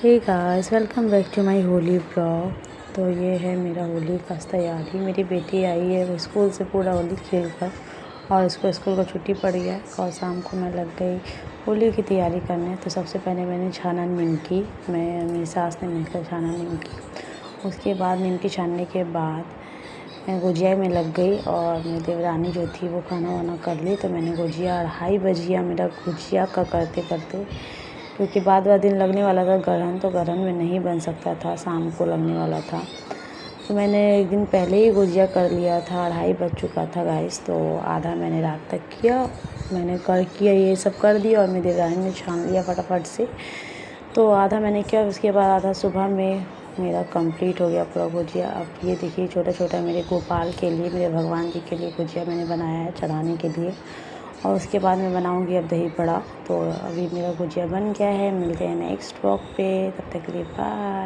Hey guys, welcome back to my Holi blog. तो ये है मेरा होली का तैयारी। मेरी बेटी आई है वो स्कूल से पूरा होली खेल कर, और उसको स्कूल को छुट्टी पड़ी है और शाम को मैं लग गई होली की तैयारी करने। तो सबसे पहले मैंने छाना निमकी, मैं मेरी सास ने मिलकर छाना निमकी। उसके बाद निमकी छानने के बाद मैं गुजिया में लग गई, और मेरी देवरानी जो थी वो खाना वाना कर ली। तो मैंने गुजिया 2:30 बज गया मेरा गुजिया का करते करते, क्योंकि बाद दिन लगने वाला था गरहन, तो गरहन में नहीं बन सकता था, शाम को लगने वाला था। तो मैंने एक दिन पहले ही गुजिया कर लिया था, 2:30 बज चुका था गाइस। तो आधा मैंने रात तक किया, मैंने किया ये सब कर दिया, और मेरी देवरानी ने छान लिया फटाफट से। तो आधा मैंने किया, उसके बाद आधा सुबह में मेरा कंप्लीट हो गया पूरा गुजिया। अब ये देखिए छोटा छोटा मेरे गोपाल के लिए, मेरे भगवान जी के लिए गुजिया मैंने बनाया है चढ़ाने के लिए। और उसके बाद मैं बनाऊंगी अब दही बड़ा। तो अभी मेरा गुजिया बन गया है। मिलते हैं नेक्स्ट व्लॉग पे, तब तक के लिए बाय।